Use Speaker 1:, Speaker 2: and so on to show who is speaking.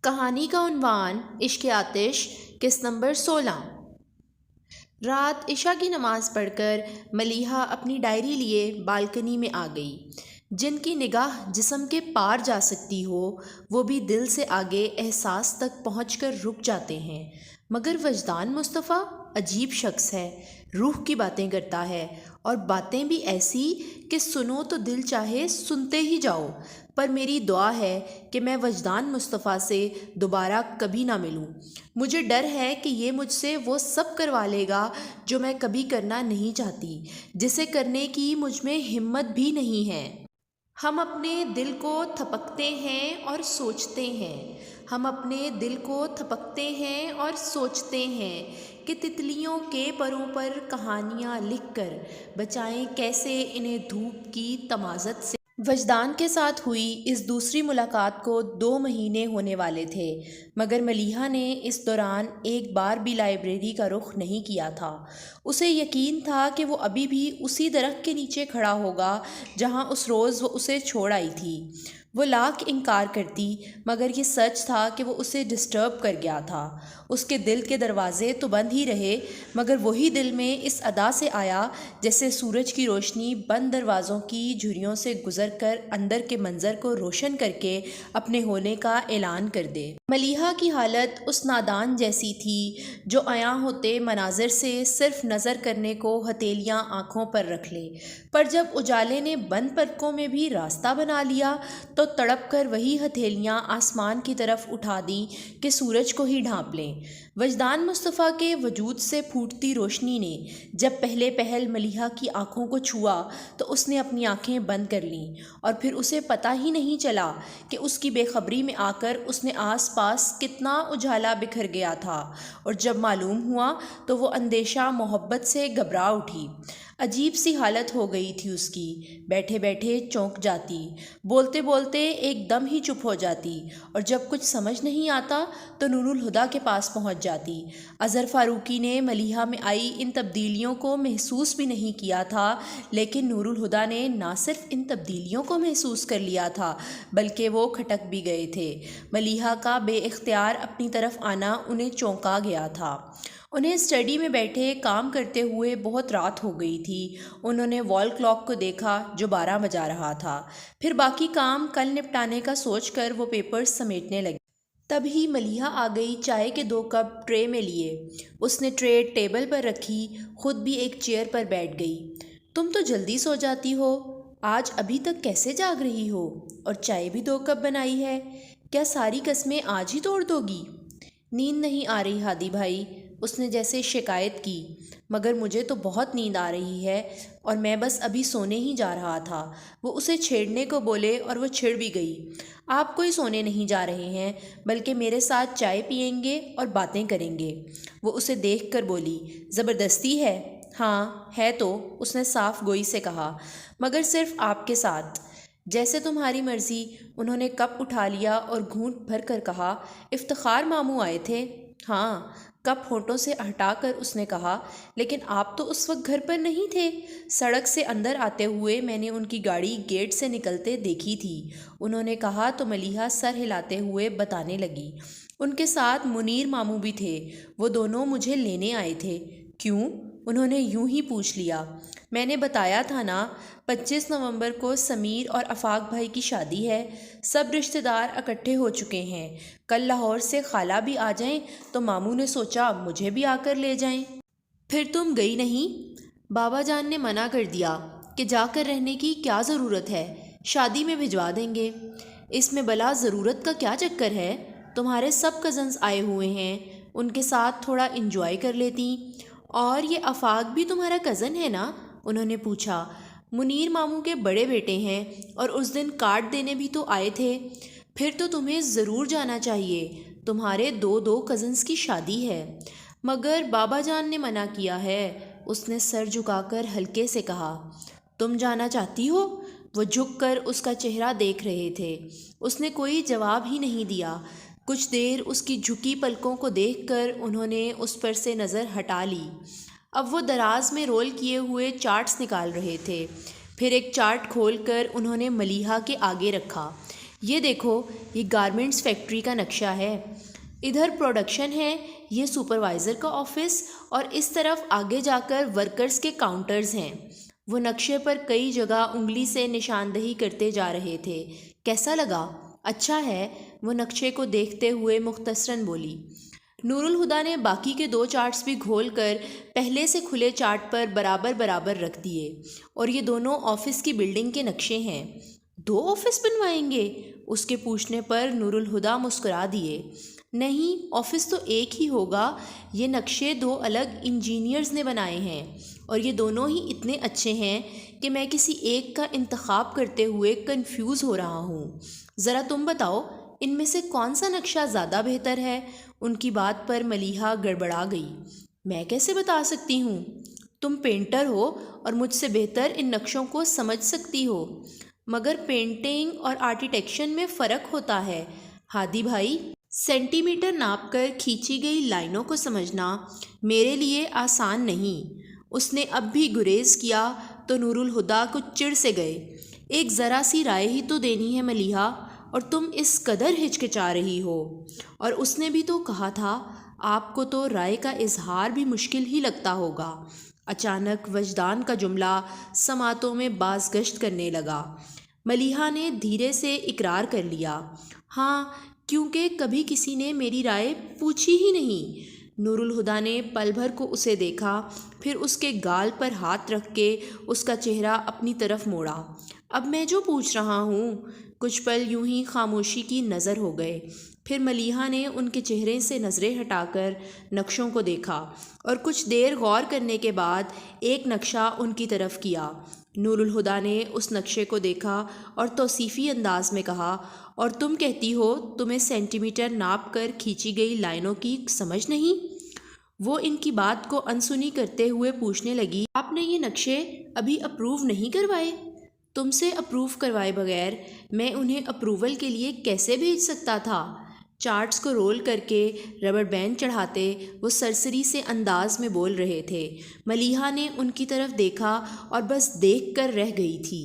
Speaker 1: کہانی کا عنوان عشق آتش، قسط نمبر 16۔ رات عشاء کی نماز پڑھ کر ملیحہ اپنی ڈائری لیے بالکنی میں آ گئی۔ جن کی نگاہ جسم کے پار جا سکتی ہو وہ بھی دل سے آگے احساس تک پہنچ کر رک جاتے ہیں، مگر وجدان مصطفیٰ عجیب شخص ہے، روح کی باتیں کرتا ہے، اور باتیں بھی ایسی کہ سنو تو دل چاہے سنتے ہی جاؤ۔ پر میری دعا ہے کہ میں وجدان مصطفیٰ سے دوبارہ کبھی نہ ملوں۔ مجھے ڈر ہے کہ یہ مجھ سے وہ سب کروا لے گا جو میں کبھی کرنا نہیں چاہتی، جسے کرنے کی مجھ میں ہمت بھی نہیں ہے۔ ہم اپنے دل کو تھپکتے ہیں اور سوچتے ہیں، ہم اپنے دل کو تھپکتے ہیں اور سوچتے ہیں کہ تتلیوں کے پروں پر کہانیاں لکھ کر بچائیں کیسے انہیں دھوپ کی تمازت سے۔ وجدان کے ساتھ ہوئی اس دوسری ملاقات کو 2 مہینے ہونے والے تھے، مگر ملیحہ نے اس دوران ایک بار بھی لائبریری کا رخ نہیں کیا تھا۔ اسے یقین تھا کہ وہ ابھی بھی اسی درخت کے نیچے کھڑا ہوگا جہاں اس روز وہ اسے چھوڑ آئی تھی۔ وہ لاکھ انکار کرتی مگر یہ سچ تھا کہ وہ اسے ڈسٹرب کر گیا تھا۔ اس کے دل کے دروازے تو بند ہی رہے مگر وہی دل میں اس ادا سے آیا جیسے سورج کی روشنی بند دروازوں کی جھریوں سے گزر کر اندر کے منظر کو روشن کر کے اپنے ہونے کا اعلان کر دے۔ ملیحہ کی حالت اس نادان جیسی تھی جو عیاں ہوتے مناظر سے صرف نظر کرنے کو ہتھیلیاں آنکھوں پر رکھ لے، پر جب اجالے نے بند پلکوں میں بھی راستہ بنا لیا تو تڑپ کر وہی ہتھیلیاں آسمان کی طرف اٹھا دیں کہ سورج کو ہی ڈھانپ لیں۔ وجدان مصطفیٰ کے وجود سے پھوٹتی روشنی نے جب پہلے پہل ملیحہ کی آنکھوں کو چھوا تو اس نے اپنی آنکھیں بند کر لیں، اور پھر اسے پتہ ہی نہیں چلا کہ اس کی بے خبری میں آ کر اس نے آس پاس کتنا اجالا بکھر گیا تھا، اور جب معلوم ہوا تو وہ اندیشہ محبت سے گھبرا اٹھی۔ عجیب سی حالت ہو گئی تھی اس کی، بیٹھے بیٹھے چونک جاتی، بولتے بولتے ایک دم ہی چپ ہو جاتی، اور جب کچھ سمجھ نہیں آتا تو نور الہدیٰ کے پاس پہنچ جاتی۔ اظہر فاروقی نے ملیحہ میں آئی ان تبدیلیوں کو محسوس بھی نہیں کیا تھا، لیکن نور الہدیٰ نے نہ صرف ان تبدیلیوں کو محسوس کر لیا تھا بلکہ وہ کھٹک بھی گئے تھے۔ ملیحہ کا بے اختیار اپنی طرف آنا انہیں چونکا گیا تھا۔ انہیں اسٹڈی میں بیٹھے کام کرتے ہوئے بہت رات ہو گئی تھی۔ انہوں نے وال کلاک کو دیکھا جو 12 بجا رہا تھا، پھر باقی کام کل نپٹانے کا سوچ کر وہ پیپرز سمیٹنے لگے۔ تبھی ملیحہ آ گئی چائے کے 2 کپ ٹرے میں لیے۔ اس نے ٹرے ٹیبل پر رکھی، خود بھی ایک چیئر پر بیٹھ گئی۔ تم تو جلدی سو جاتی ہو، آج ابھی تک کیسے جاگ رہی ہو؟ اور چائے بھی 2 کپ بنائی ہے، کیا ساری قسمیں آج ہی توڑ دو گی؟ نیند نہیں آ رہی ہادی بھائی، اس نے جیسے شکایت کی، مگر مجھے تو بہت نیند آ رہی ہے اور میں بس ابھی سونے ہی جا رہا تھا۔ وہ اسے چھیڑنے کو بولے اور وہ چھڑ بھی گئی۔ آپ کوئی سونے نہیں جا رہے ہیں بلکہ میرے ساتھ چائے پئیں گے اور باتیں کریں گے۔ وہ اسے دیکھ کر بولی، زبردستی ہے؟ ہاں ہے تو، اس نے صاف گوئی سے کہا، مگر صرف آپ کے ساتھ۔ جیسے تمہاری مرضی۔ انہوں نے کپ اٹھا لیا اور گھونٹ بھر کر کہا، افتخار ماموں آئے تھے؟ ہاں، کپ ہونٹوں سے ہٹا کر اس نے کہا، لیکن آپ تو اس وقت گھر پر نہیں تھے۔ سڑک سے اندر آتے ہوئے میں نے ان کی گاڑی گیٹ سے نکلتے دیکھی تھی، انہوں نے کہا تو ملیحہ سر ہلاتے ہوئے بتانے لگی، ان کے ساتھ منیر ماموں بھی تھے، وہ دونوں مجھے لینے آئے تھے۔ کیوں؟ انہوں نے یوں ہی پوچھ لیا۔ میں نے بتایا تھا نا، 25 نومبر کو سمیر اور آفاق بھائی کی شادی ہے، سب رشتہ دار اکٹھے ہو چکے ہیں، کل لاہور سے خالہ بھی آ جائیں تو ماموں نے سوچا مجھے بھی آ کر لے جائیں۔ پھر تم گئی نہیں؟ بابا جان نے منع کر دیا کہ جا کر رہنے کی کیا ضرورت ہے، شادی میں بھجوا دیں گے۔ اس میں بلا ضرورت کا کیا چکر ہے؟ تمہارے سب کزنز آئے ہوئے ہیں، ان کے ساتھ تھوڑا انجوائے کر لیتی۔ اور یہ آفاق بھی تمہارا کزن ہے نا؟ انہوں نے پوچھا۔ منیر ماموں کے بڑے بیٹے ہیں اور اس دن کارڈ دینے بھی تو آئے تھے۔ پھر تو تمہیں ضرور جانا چاہیے، تمہارے 2 کزنز کی شادی ہے۔ مگر بابا جان نے منع کیا ہے، اس نے سر جھکا کر ہلکے سے کہا۔ تم جانا چاہتی ہو؟ وہ جھک کر اس کا چہرہ دیکھ رہے تھے۔ اس نے کوئی جواب ہی نہیں دیا۔ کچھ دیر اس کی جھکی پلکوں کو دیکھ کر انہوں نے اس پر سے نظر ہٹا لی۔ اب وہ دراز میں رول کیے ہوئے چارٹس نکال رہے تھے۔ پھر ایک چارٹ کھول کر انہوں نے ملیحہ کے آگے رکھا۔ یہ دیکھو، یہ گارمنٹس فیکٹری کا نقشہ ہے، ادھر پروڈکشن ہے، یہ سپروائزر کا آفس، اور اس طرف آگے جا کر ورکرز کے کاؤنٹرز ہیں۔ وہ نقشے پر کئی جگہ انگلی سے نشاندہی کرتے جا رہے تھے۔ کیسا لگا؟ اچھا ہے، وہ نقشے کو دیکھتے ہوئے مختصراً بولی۔ نور الہدیٰ نے باقی کے 2 چارٹس بھی کھول کر پہلے سے کھلے چارٹ پر برابر برابر رکھ دیے۔ اور یہ دونوں آفس کی بلڈنگ کے نقشے ہیں۔ 2 آفس بنوائیں گے؟ اس کے پوچھنے پر نور الہدیٰ مسکرا دیے۔ نہیں، آفس تو ایک ہی ہوگا، یہ نقشے 2 الگ انجینئرز نے بنائے ہیں، اور یہ دونوں ہی اتنے اچھے ہیں کہ میں کسی ایک کا انتخاب کرتے ہوئے کنفیوز ہو رہا ہوں۔ ذرا تم بتاؤ، ان میں سے کون سا نقشہ زیادہ بہتر ہے؟ ان کی بات پر ملیحہ گڑبڑا گئی۔ میں کیسے بتا سکتی ہوں؟ تم پینٹر ہو اور مجھ سے بہتر ان نقشوں کو سمجھ سکتی ہو۔ مگر پینٹنگ اور آرکیٹیکچر میں فرق ہوتا ہے ہادی بھائی۔ سینٹی میٹر ناپ کر کھینچی گئی لائنوں کو سمجھنا میرے لیے آسان نہیں۔ اس نے اب بھی گریز کیا تو نور الہدیٰ کچھ چڑ سے گئے۔ ایک ذرا سی رائے ہی تو دینی ہے ملیحہ، اور تم اس قدر ہچکچا رہی ہو۔ اور اس نے بھی تو کہا تھا، آپ کو تو رائے کا اظہار بھی مشکل ہی لگتا ہوگا۔ اچانک وجدان کا جملہ سماعتوں میں بازگشت کرنے لگا۔ ملیحہ نے دھیرے سے اقرار کر لیا، ہاں، کیونکہ کبھی کسی نے میری رائے پوچھی ہی نہیں۔ نور الہدیٰ نے پل بھر کو اسے دیکھا، پھر اس کے گال پر ہاتھ رکھ کے اس کا چہرہ اپنی طرف موڑا۔ اب میں جو پوچھ رہا ہوں؟ کچھ پل یوں ہی خاموشی کی نظر ہو گئے، پھر ملیحہ نے ان کے چہرے سے نظریں ہٹا کر نقشوں کو دیکھا، اور کچھ دیر غور کرنے کے بعد ایک نقشہ ان کی طرف کیا۔ نور الہدیٰ نے اس نقشے کو دیکھا اور توصیفی انداز میں کہا، اور تم کہتی ہو تمہیں سینٹی میٹر ناپ کر کھینچی گئی لائنوں کی سمجھ نہیں؟ وہ ان کی بات کو انسنی کرتے ہوئے پوچھنے لگی، آپ نے یہ نقشے ابھی اپروو نہیں کروائے؟ تم سے اپروو کروائے بغیر میں انہیں اپروول کے لیے کیسے بھیج سکتا تھا؟ چارٹس کو رول کر کے ربڑ بینڈ چڑھاتے وہ سرسری سے انداز میں بول رہے تھے۔ ملیحہ نے ان کی طرف دیکھا اور بس دیکھ کر رہ گئی تھی۔